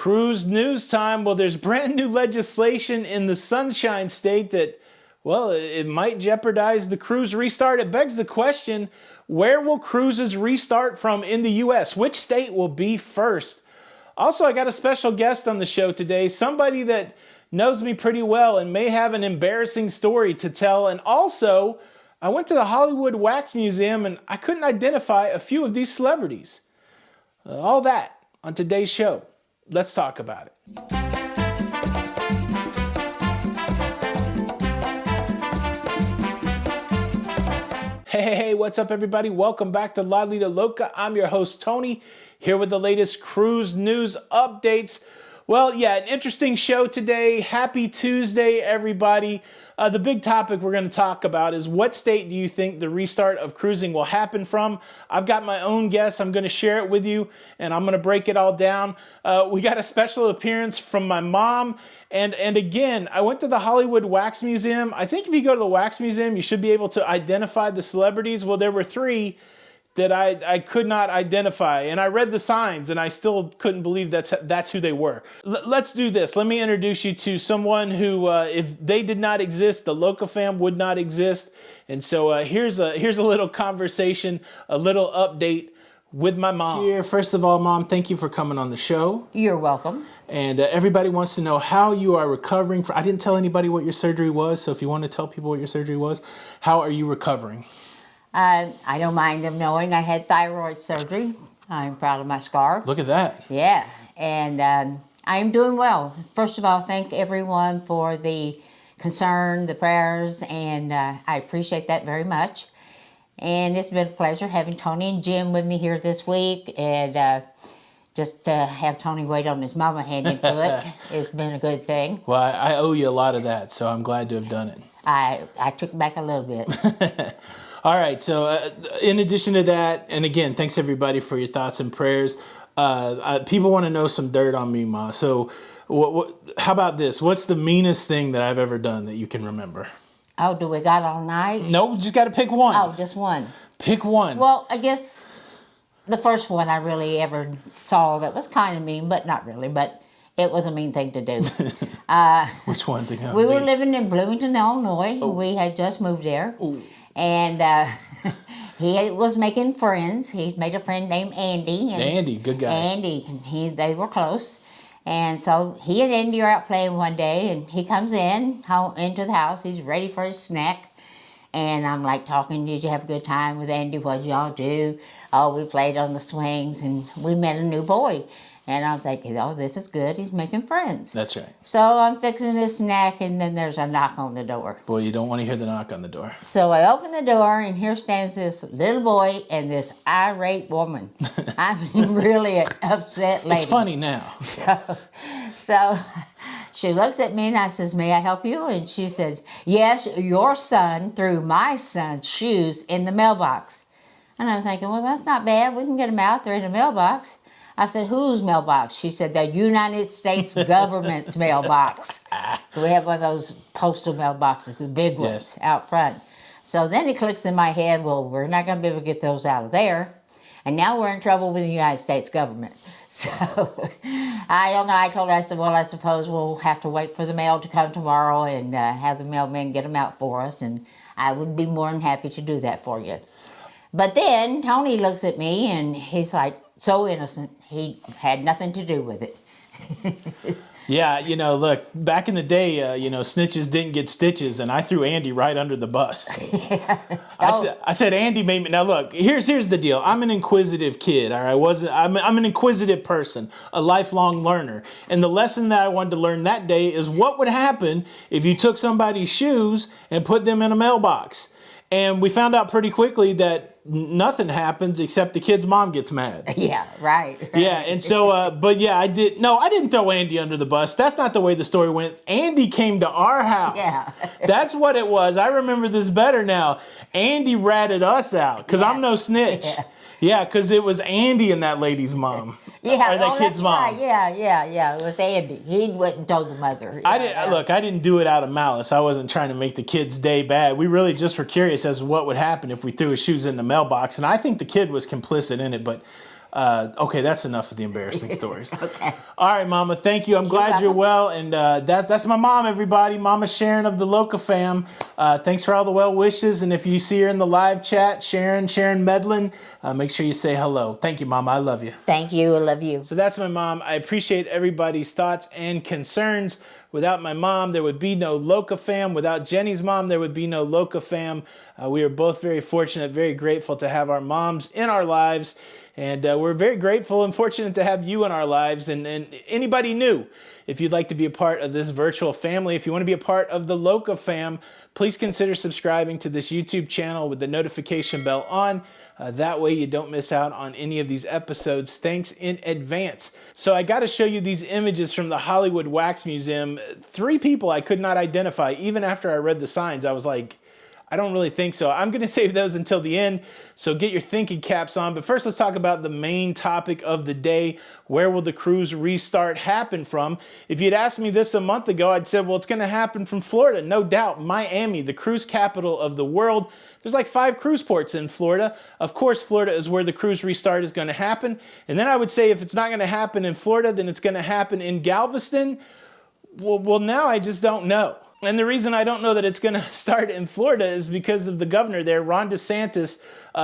Cruise news time. Well, there's brand new legislation in the Sunshine State that, well, it might jeopardize the cruise restart. It begs the question, where will cruises restart from in the U.S.? Which state will be first? Also, I got a special guest on the show today, somebody that knows me pretty well and may have an embarrassing story to tell. And also, I went to the Hollywood Wax Museum and I couldn't identify a few of these celebrities. All that on today's show. Let's talk about it. Hey, what's up, everybody? Welcome back to Lido Loca. I'm your host, Tony, here with the latest cruise news updates. Well, yeah, an interesting show today. Happy Tuesday, everybody. The big topic we're going to talk about is, what state do you think the restart of cruising will happen from? I've got my own guess. I'm going to share it with you, and I'm going to break it all down. We got a special appearance from my mom. And again, I went to the Hollywood Wax Museum. I think if you go to the Wax Museum, you should be able to identify the celebrities. Well, there were three that I could not identify. And I read the signs and I still couldn't believe that's who they were. Let's do this. Let me introduce you to someone who, if they did not exist, the locafam would not exist. And so here's a little conversation, a little update with my mom. Here, first of all, Mom, thank you for coming on the show. You're welcome. And everybody wants to know how you are recovering. I didn't tell anybody what your surgery was, so if you want to tell people what your surgery was, how are you recovering? I don't mind them knowing I had thyroid surgery. I'm proud of my scar. Look at that. Yeah, and I am doing well. First of all, thank everyone for the concern, the prayers, and I appreciate that very much. And it's been a pleasure having Tony and Jim with me here this week, and just to have Tony wait on his mama hand into it, it's been a good thing. Well, I owe you a lot of that, so I'm glad to have done it. I took back a little bit. All right, so in addition to that, and again, thanks everybody for your thoughts and prayers. People want to know some dirt on me, Ma. So how about this? What's the meanest thing that I've ever done that you can remember? Oh, do we got all night? No, just got to pick one. Oh, just one. Pick one. Well, I guess the first one I really ever saw that was kind of mean, but not really, but it was a mean thing to do. Which one's it going to We be? were living in Bloomington, Illinois. Oh. We had just moved there. Ooh. And he was making friends. He made a friend named Andy. And Andy, good guy. Andy, and they were close. And so he and Andy are out playing one day, and he comes into the house. He's ready for his snack. And I'm like talking, did you have a good time with Andy? What did y'all do? Oh, we played on the swings, and we met a new boy. And I'm thinking, oh, this is good. He's making friends. That's right. So I'm fixing his snack, and then there's a knock on the door. Boy, you don't want to hear the knock on the door. So I open the door, and here stands this little boy and this irate woman. I mean, really an upset lady. It's funny now. So she looks at me, and I says, may I help you? And she said, yes, your son threw my son's shoes in the mailbox. And I'm thinking, well, that's not bad. We can get them out. They're in the mailbox. I said, whose mailbox? She said, the United States government's mailbox. We have one of those postal mailboxes, the big ones, out front. So then it clicks in my head, well, we're not going to be able to get those out of there. And now we're in trouble with the United States government. So I don't know. I told her, I said, well, I suppose we'll have to wait for the mail to come tomorrow and have the mailman get them out for us. And I would be more than happy to do that for you. But then Tony looks at me, and he's like, so innocent. He had nothing to do with it. Yeah, look, back in the day, snitches didn't get stitches, and I threw Andy right under the bus. Yeah. I said, Andy made me. Now, look, here's the deal. I'm an inquisitive kid, all right? I'm an inquisitive person, a lifelong learner. And the lesson that I wanted to learn that day is what would happen if you took somebody's shoes and put them in a mailbox. And we found out pretty quickly that nothing happens except the kid's mom gets mad. Yeah, right. Yeah, and so, but yeah, I didn't throw Andy under the bus. That's not the way the story went. Andy came to our house. Yeah. That's what it was. I remember this better now. Andy ratted us out, because I'm no snitch. Yeah, because it was Andy and that lady's mom. Yeah, or that kid's mom. Right. Yeah. It was Andy. He went and told the mother. Look, I didn't do it out of malice. I wasn't trying to make the kid's day bad. We really just were curious as to what would happen if we threw his shoes in the mailbox. And I think the kid was complicit in it. But Okay, that's enough of the embarrassing stories. Okay. All right, Mama, thank you. I'm glad you're well. And that's my mom, everybody. Mama Sharon of the Loca fam. Thanks for all the well wishes. And if you see her in the live chat, Sharon Medlin, make sure you say hello. Thank you, Mama. I love you. Thank you. I love you. So that's my mom. I appreciate everybody's thoughts and concerns. Without my mom, there would be no Loca fam. Without Jenny's mom, there would be no Loca fam. We are both very fortunate, very grateful to have our moms in our lives. And we're very grateful and fortunate to have you in our lives and anybody new. If you'd like to be a part of this virtual family, if you want to be a part of the Loca fam, please consider subscribing to this YouTube channel with the notification bell on. That way you don't miss out on any of these episodes. Thanks in advance. So I got to show you these images from the Hollywood Wax Museum. 3 people I could not identify. Even after I read the signs, I was like, I don't really think so. I'm going to save those until the end, so get your thinking caps on. But first, let's talk about the main topic of the day. Where will the cruise restart happen from? If you'd asked me this a month ago, I'd said, well, it's going to happen from Florida. No doubt. Miami, the cruise capital of the world. There's like 5 cruise ports in Florida. Of course, Florida is where the cruise restart is going to happen. And then I would say if it's not going to happen in Florida, then it's going to happen in Galveston. Well, now I just don't know. And the reason I don't know that it's going to start in Florida is because of the governor there, Ron DeSantis,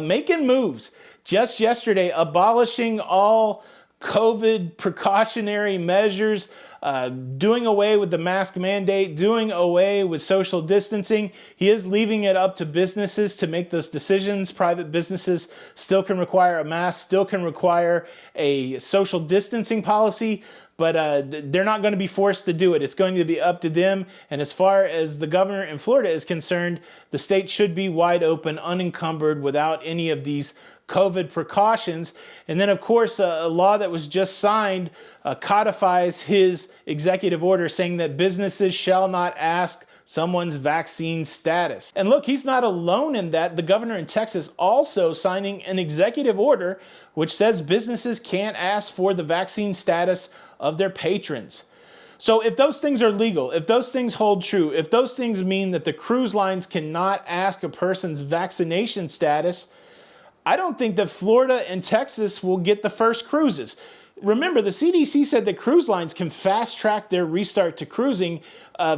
making moves. Just yesterday, abolishing all COVID precautionary measures, doing away with the mask mandate, doing away with social distancing. He is leaving it up to businesses to make those decisions. Private businesses still can require a mask, still can require a social distancing policy, but they're not going to be forced to do it. It's going to be up to them. And as far as the governor in Florida is concerned, the state should be wide open, unencumbered, without any of these COVID precautions. And then, of course, a law that was just signed codifies his executive order saying that businesses shall not ask someone's vaccine status. And look, he's not alone in that. The governor in Texas also signing an executive order which says businesses can't ask for the vaccine status of their patrons. So if those things are legal, if those things hold true, if those things mean that the cruise lines cannot ask a person's vaccination status, I don't think that Florida and Texas will get the first cruises. Remember, the CDC said that cruise lines can fast track their restart to cruising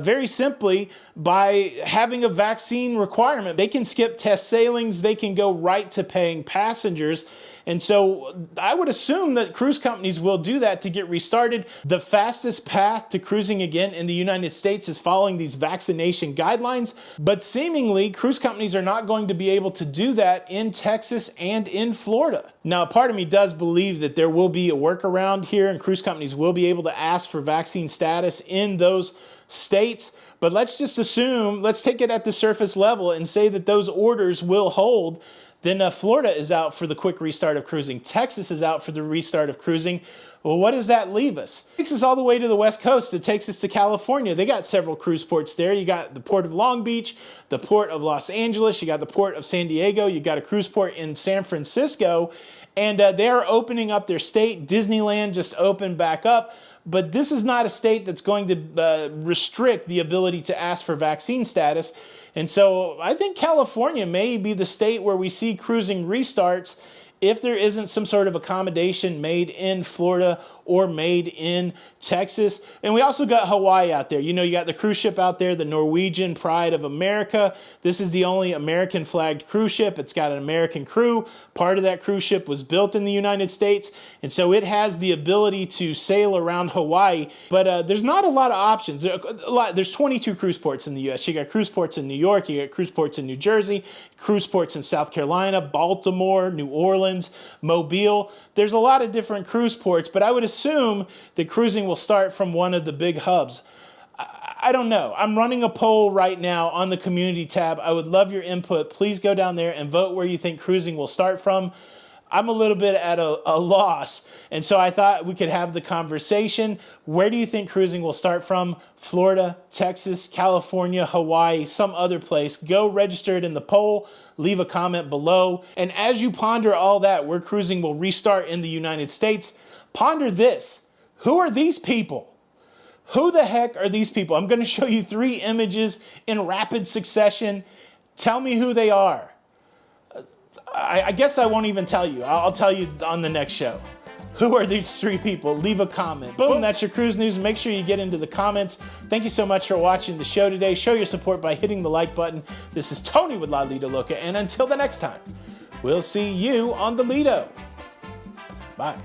very simply by having a vaccine requirement. They can skip test sailings. They can go right to paying passengers. And so I would assume that cruise companies will do that to get restarted. The fastest path to cruising again in the United States is following these vaccination guidelines. But seemingly, cruise companies are not going to be able to do that in Texas and in Florida. Now, part of me does believe that there will be a workaround here and cruise companies will be able to ask for vaccine status in those states. But let's just assume, let's take it at the surface level and say that those orders will hold. Then Florida is out for the quick restart of cruising. Texas is out for the restart of cruising. Well, what does that leave us? It takes us all the way to the West Coast. It takes us to California. They got several cruise ports there. You got the Port of Long Beach, the Port of Los Angeles. You got the Port of San Diego. You got a cruise port in San Francisco. And they are opening up their state. Disneyland just opened back up. But this is not a state that's going to restrict the ability to ask for vaccine status. And so I think California may be the state where we see cruising restarts if there isn't some sort of accommodation made in Florida or made in Texas. And we also got Hawaii out there. You know, you got the cruise ship out there, the Norwegian Pride of America. This is the only American flagged cruise ship. It's got an American crew. Part of that cruise ship was built in the United States. And so it has the ability to sail around Hawaii. But there's not a lot of options. There's 22 cruise ports in the U.S. You got cruise ports in New York. You got cruise ports in New Jersey, cruise ports in South Carolina, Baltimore, New Orleans, Mobile. There's a lot of different cruise ports, but I would assume that cruising will start from one of the big hubs. I don't know. I'm running a poll right now on the community tab. I would love your input. Please go down there and vote where you think cruising will start from. I'm a little bit at a loss, and so I thought we could have the conversation. Where do you think cruising will start from? Florida, Texas, California, Hawaii, some other place. Go register it in the poll. Leave a comment below. And as you ponder all that, where cruising will restart in the United States, ponder this. Who are these people? Who the heck are these people? I'm going to show you 3 images in rapid succession. Tell me who they are. I guess I won't even tell you. I'll tell you on the next show. Who are these 3 people? Leave a comment. Boom, that's your cruise news. Make sure you get into the comments. Thank you so much for watching the show today. Show your support by hitting the like button. This is Tony with Lido Loca, and until the next time, we'll see you on the Lido. Bye.